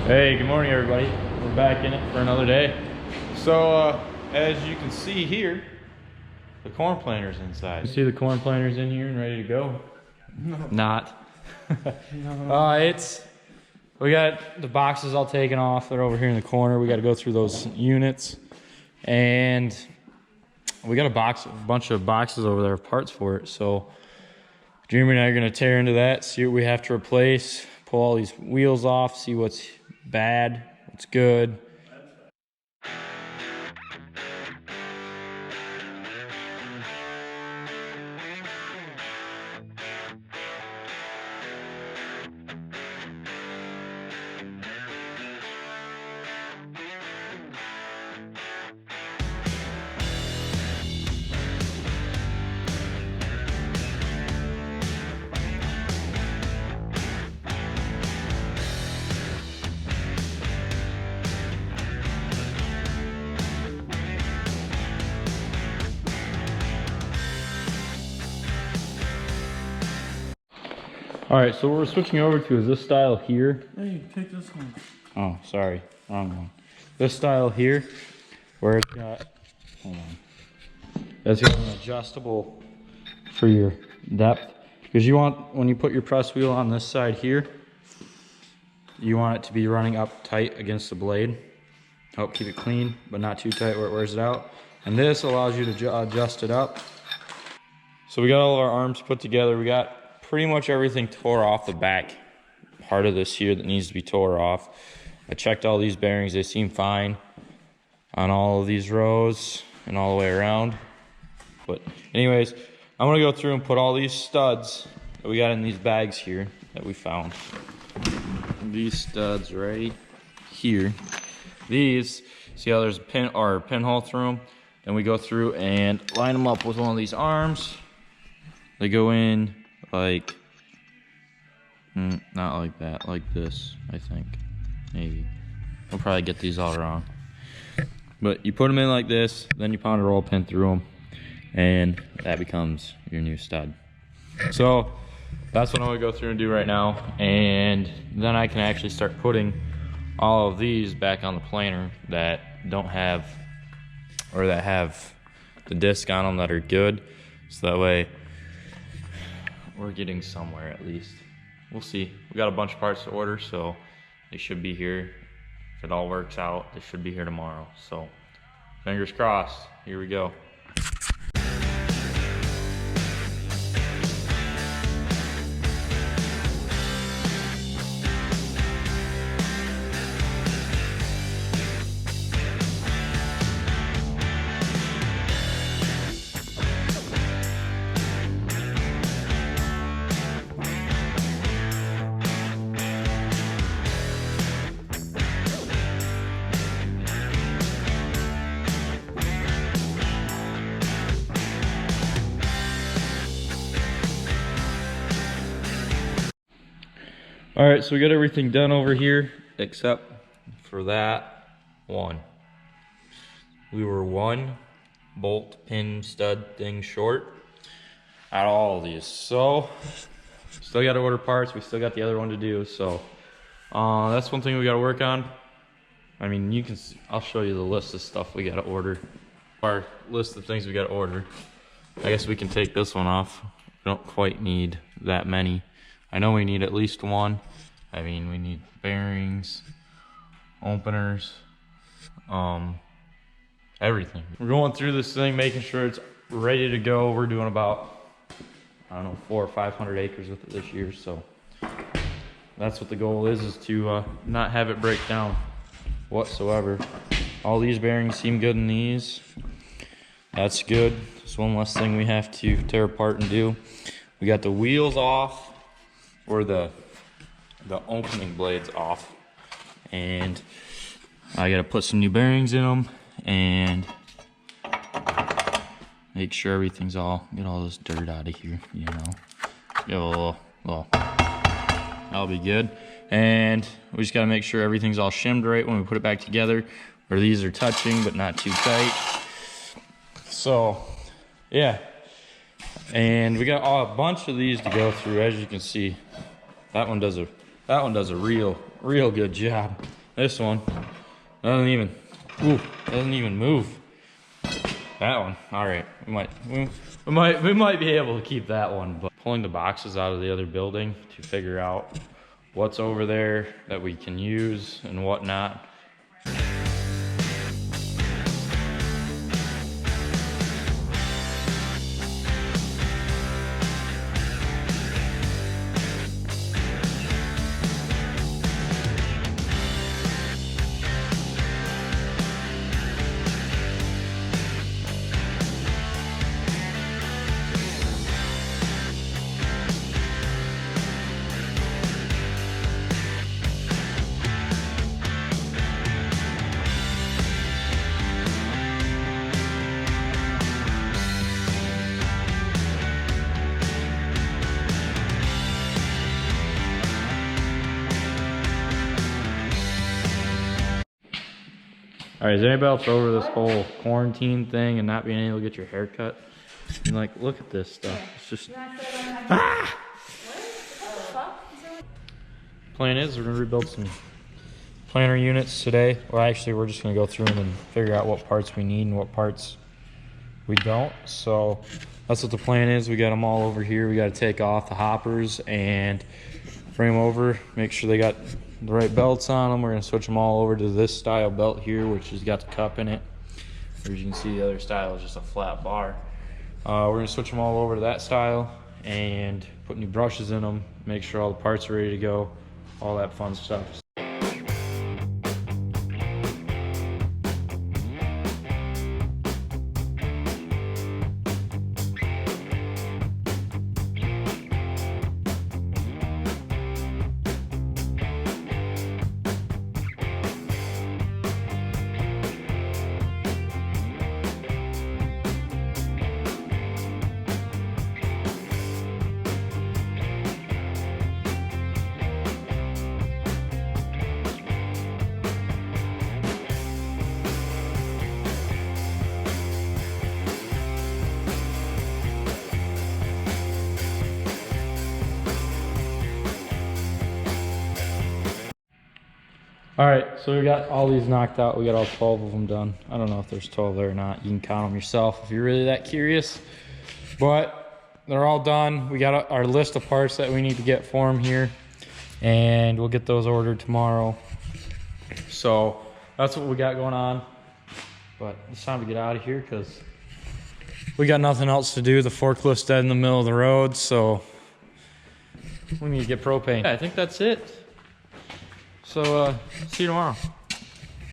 Hey, good morning everybody. We're back in it for another day. So as you can see here, the corn planter's inside. You see the corn planter's in here and ready to go? No. Not. No. We got the boxes all taken off. They're over here in the corner. We got to go through those units. And we got a bunch of boxes over there of parts for it. So Dreamer and I are gonna tear into that, see what we have to replace, pull all these wheels off, see what's bad, what's good. All right, so what we're switching over to is this style here. Hey, take this one. Oh, sorry, wrong one. This style here, where it's got, hold on. It's got an adjustable for your depth. Because you want, when you put your press wheel on this side here, you want it to be running up tight against the blade. Help keep it clean, but not too tight where it wears it out. And this allows you to adjust it up. So we got all of our arms put together. We got pretty much everything tore off the back part of this here that needs to be tore off. I checked all these bearings, they seem fine on all of these rows and all the way around. But anyways, I'm gonna go through and put all these studs that we got in these bags here that we found. These studs right here. These, see how there's a pin or a pinhole through them? Then we go through and line them up with one of these arms. They go in like, not like that, like this, I think, maybe. We'll probably get these all wrong. But you put them in like this, then you pound a roll pin through them, and that becomes your new stud. So that's what I'm gonna go through and do right now, and then I can actually start putting all of these back on the planer that don't have, or that have the disc on them that are good, so that way we're getting somewhere at least. We'll see. We got a bunch of parts to order, so they should be here. If it all works out, they should be here tomorrow. So fingers crossed. Here we go. All right, so we got everything done over here except for that one. We were one bolt pin stud thing short out of all of these. So still got to order parts. We still got the other one to do. So that's one thing we got to work on. I mean, you can, I'll show you the list of stuff we got to order. Our list of things we got to order. I guess we can take this one off. We don't quite need that many. I know we need at least one. I mean, we need bearings, openers, everything. We're going through this thing, making sure it's ready to go. We're doing about, I don't know, 400 or 500 acres with it this year. So that's what the goal is to not have it break down whatsoever. All these bearings seem good in these. That's good. Just one less thing we have to tear apart and do. We got the wheels off, or the opening blades off, and I gotta put some new bearings in them and make sure everything's get all this dirt out of here, you know. Give a little, that'll be good. And we just gotta make sure everything's all shimmed right when we put it back together, where these are touching but not too tight. So yeah, and we got a bunch of these to go through. As you can see, that one does a real good job. This one doesn't even, doesn't even move. That one, all right, we might be able to keep that one, but pulling the boxes out of the other building to figure out what's over there that we can use and whatnot. All right, is anybody else over this whole quarantine thing and not being able to get your hair cut? And like, look at this stuff. It's just, Plan is we're gonna rebuild some planter units today. Well, actually, we're just gonna go through them and figure out what parts we need and what parts we don't. So that's what the plan is. We got them all over here. We got to take off the hoppers and bring them over, make sure they got the right belts on them. We're gonna switch them all over to this style belt here, which has got the cup in it. As you can see, the other style is just a flat bar. We're gonna switch them all over to that style and put new brushes in them, make sure all the parts are ready to go, all that fun stuff. All right, so we got all these knocked out. We got all 12 of them done. I don't know if there's 12 there or not. You can count them yourself if you're really that curious. But they're all done. We got our list of parts that we need to get for them here, and we'll get those ordered tomorrow. So that's what we got going on. But it's time to get out of here because we got nothing else to do. The forklift's dead in the middle of the road, so we need to get propane. Yeah, I think that's it. So, see you tomorrow.